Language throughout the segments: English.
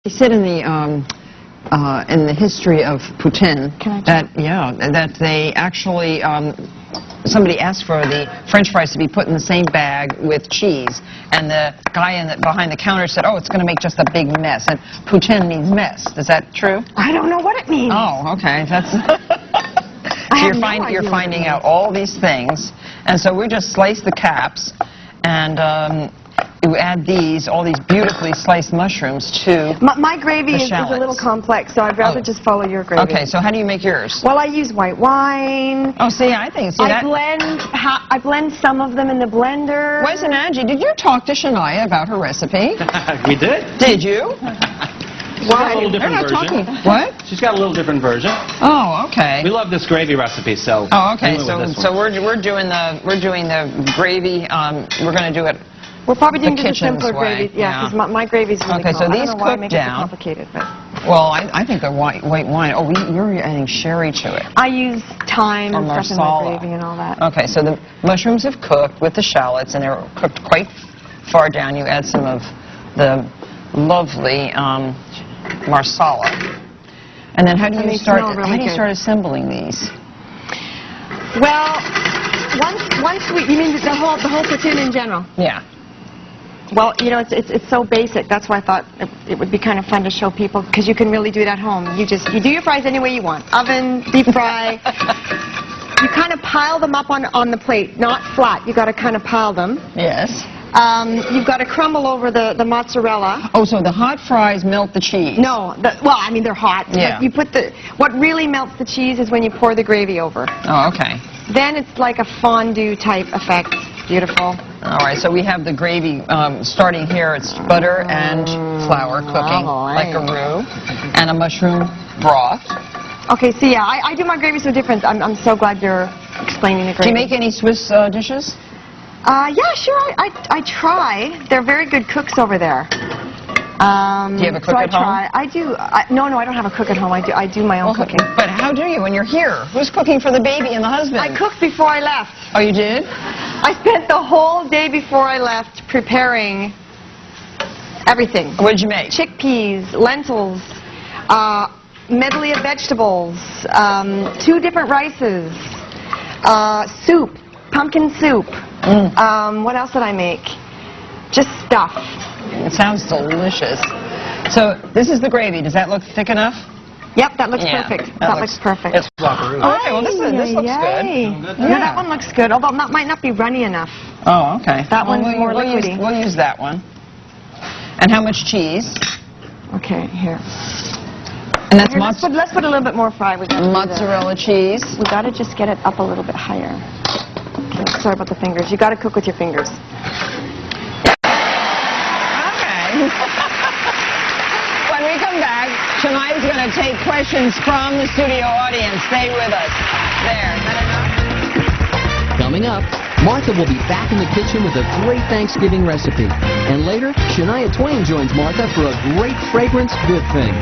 said in the history of poutine that they actually somebody asked for the French fries to be put in the same bag with cheese, and the guy behind the counter said, "Oh, it's going to make just a big mess." And poutine means mess. Is that true? I don't know what it means. Oh, okay. That's. You're finding out all these things, and so we just slice the caps, and you add all these beautifully sliced mushrooms to my gravy is a little complex, so I'd rather just follow your gravy. Okay, so how do you make yours? Well, I use white wine. Oh, see, I blend some of them in the blender. Wes and Angie, did you talk to Shania about her recipe? We did. Did you? She's got a little different version. Talking. What? She's got a little different version. Oh, okay. We love this gravy recipe, so. Oh, okay. So we're doing the gravy. We're going to do it. We're probably doing the simpler way. gravy, yeah, because my gravy's really okay. So these cook down. Complicated, but. Well, I think the white wine. Oh, you're adding sherry to it. I use thyme and stuff in my gravy and all that. Okay, so the mushrooms have cooked with the shallots, and they're cooked quite far down. You add some of the lovely marsala, and then how do you start? How do you start assembling these? Well, you mean the whole poutine in general? Yeah. Well, you know, it's so basic. That's why I thought it would be kind of fun to show people, because you can really do it at home. You do your fries any way you want. Oven, deep fry. You kind of pile them up on the plate, not flat. You got to kind of pile them. Yes. You've got to crumble over the mozzarella. Oh, so the hot fries melt the cheese? No, well, I mean they're hot. Yeah. But you put what really melts the cheese is when you pour the gravy over. Oh, okay. Then it's like a fondue type effect. Beautiful. All right, so we have the gravy starting here. It's butter and flour cooking like a roux, and a mushroom broth. Okay, so yeah, I do my gravy so different. I'm so glad you're explaining the gravy. Do you make any Swiss dishes? Yeah, sure. I try. They're very good cooks over there. Do you have a cook at home? I do. No, I don't have a cook at home. I do my own cooking. But how do you when you're here? Who's cooking for the baby and the husband? I cooked before I left. Oh, you did? I spent the whole day before I left preparing everything. What did you make? Chickpeas, lentils, medley of vegetables, 2 different rices, soup, pumpkin soup. What else did I make? Just stuff. It sounds delicious. So this is the gravy. Does that look thick enough? Yep, that looks perfect. That looks perfect. It's flopperoo. Oh, okay, well this looks good. Yeah, that one looks good, although that might not be runny enough. Oh, okay. That one's more liquidy. We'll use that one. And how much cheese? Okay, here. And that's let's put a little bit more fry. Mozzarella cheese. We got to just get it up a little bit higher. Okay, sorry about the fingers. You got to cook with your fingers. Okay. When we come back, Shania's going to take questions from the studio audience. Stay with us. There. Is that enough? Coming up, Martha will be back in the kitchen with a great Thanksgiving recipe. And later, Shania Twain joins Martha for a great fragrance good thing.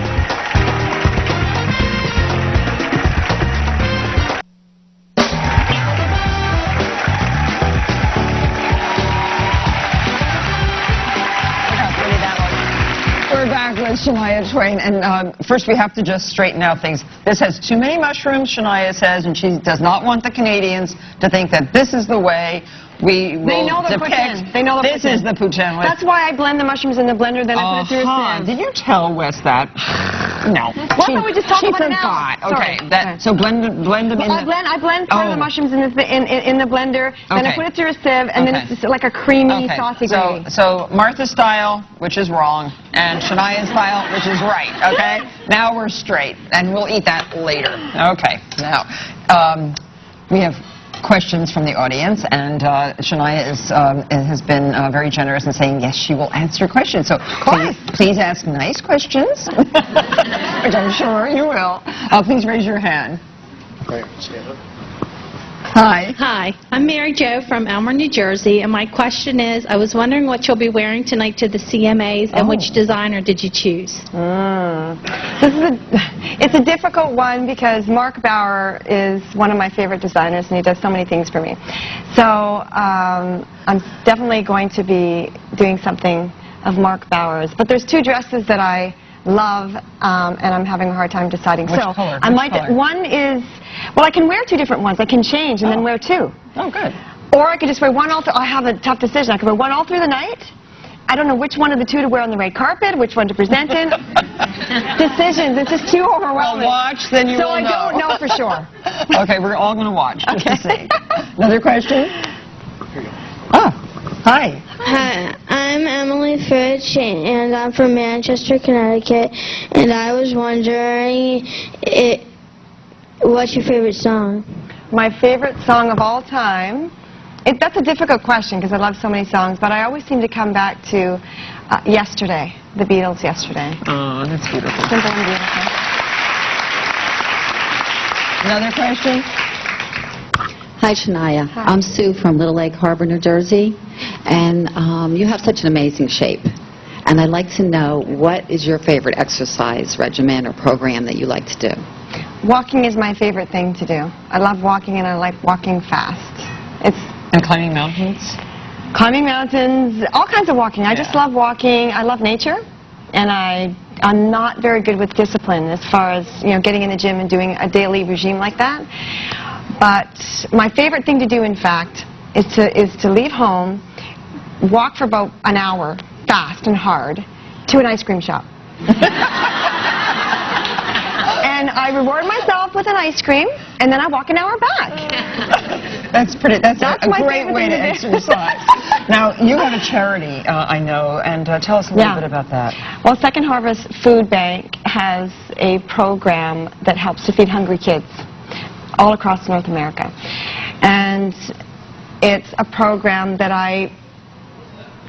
With Shania Twain, and first we have to just straighten out things. This has too many mushrooms, Shania says, and she does not want the Canadians to think that this is the way we will depict. They know the this is the poutine. That's why I blend the mushrooms in the blender, then I put it through a sieve. Did you tell Wes that? No. What we just talked about it now? Okay, so blend them in. I blend part of the mushrooms in the blender, then I put it through a sieve, and then it's just like a creamy, saucy gravy. So Martha style, which is wrong, and Shania style, which is right. Okay. Now we're straight, and we'll eat that later. Okay. Now we have questions from the audience, and Shania has been very generous in saying yes, she will answer questions. So please ask nice questions, which I'm sure you will. Please raise your hand. Great. Stand up. Hi. Hi, I'm Mary Jo from Elmer, New Jersey, and my question is, I was wondering what you'll be wearing tonight to the CMAs, and which designer did you choose? It's a difficult one because Mark Bauer is one of my favorite designers, and he does so many things for me. So I'm definitely going to be doing something of Mark Bauer's. But there's 2 dresses that I love, and I'm having a hard time deciding. Which so color? I Which might. color? One is, well, I can wear two different ones. I can change and then wear two. Oh, good. Or I could just wear one all through. I have a tough decision. I could wear one all through the night. I don't know which one of the two to wear on the red carpet, which one to present in. Decisions. It's just too Well, overwhelming. watch, then you So will I know. don't know for sure. Okay, we're all going to watch just Okay. to see. Another question? Here you go. Oh, hi. Hi, I'm Emily Fitch, and I'm from Manchester, Connecticut, and I was wondering, what's your favorite song? My favorite song of all time. That's a difficult question because I love so many songs, but I always seem to come back to Yesterday, the Beatles' Yesterday. Oh, that's beautiful. Simple and beautiful. Another question? Hi, Shania. Hi. I'm Sue from Little Lake Harbor, New Jersey, and you have such an amazing shape. And I'd like to know, what is your favorite exercise regimen or program that you like to do? Walking is my favorite thing to do. I love walking and I like walking fast. And climbing mountains? Climbing mountains, all kinds of walking. I just love walking. I love nature, and I'm not very good with discipline as far as getting in the gym and doing a daily regime like that. But my favorite thing to do, in fact, is to leave home, walk for about an hour, fast and hard, to an ice cream shop. And I reward myself with an ice cream, and then I walk an hour back. That's a my great favorite way to thing to do. exercise. Now, you have a charity, I know, and tell us a little bit about that. Well, Second Harvest Food Bank has a program that helps to feed hungry kids all across North America. And it's a program that I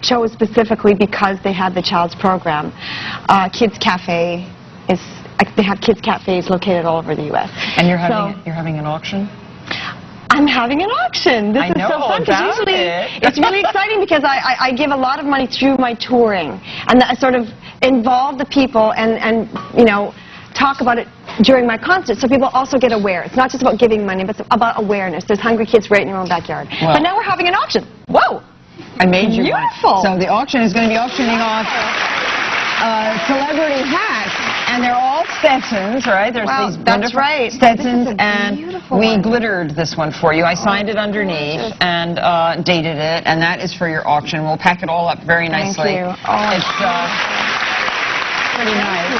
chose specifically because they had the Child's Program. Kids Cafe they have kids cafes located all over the U.S. And you're having an auction? I'm having an auction. This I is know so fun about usually it. it's really exciting because I give a lot of money through my touring, and I sort of involve the people and talk about it during my concert, so people also get aware. It's not just about giving money, but it's about awareness. There's hungry kids right in your own backyard. Well, but now we're having an auction. Whoa! I made you Beautiful. one. So the auction is going to be auctioning off celebrity hats, and they're all Stetsons, right? There's Wow, these that's wonderful right. Stetsons, This is a and beautiful we one. glittered this one for you. I signed it underneath and dated it, and that is for your auction. We'll pack it all up very Thank nicely. you. Oh, It's pretty nice.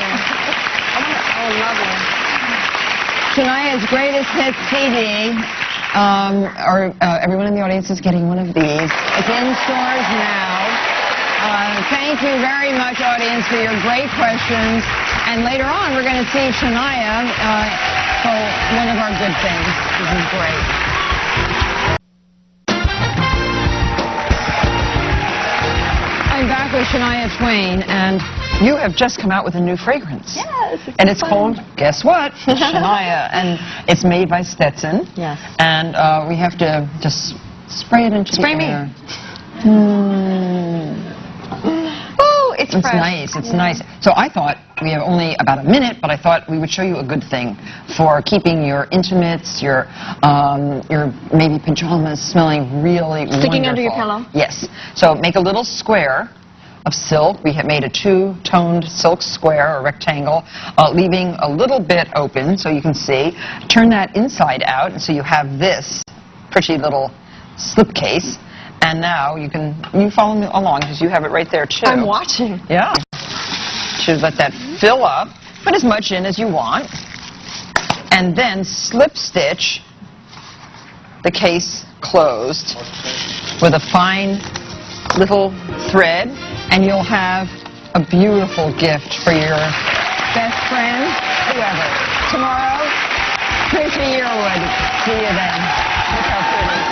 Oh, lovely. Shania's greatest hits CD. Everyone in the audience is getting one of these. It's in stores now. Thank you very much, audience, for your great questions. And later on, we're going to see Shania for one of our good things. This is great. I'm back with Shania Twain, and you have just come out with a new fragrance. Yes. And it's called, guess what? Shania. And it's made by Stetson. Yes. And we have to just spray it into Spray the me. air. Oh, it's It's fresh. nice. It's nice. So I thought, we have only about a minute, but I thought we would show you a good thing for keeping your intimates, your maybe pajamas smelling really Sticking under your wonderful. pillow? Yes. So make a little square of silk. We have made a two-toned silk square or rectangle, leaving a little bit open so you can see. Turn that inside out, and so you have this pretty little slipcase. And now you follow me along because you have it right there too. I'm watching. Yeah. Should let that fill up. Put as much in as you want. And then slip stitch the case closed with a fine little thread, and you'll have a beautiful gift for your best friend, whoever. Tomorrow, Tracy Yearwood. See you then. Look how pretty.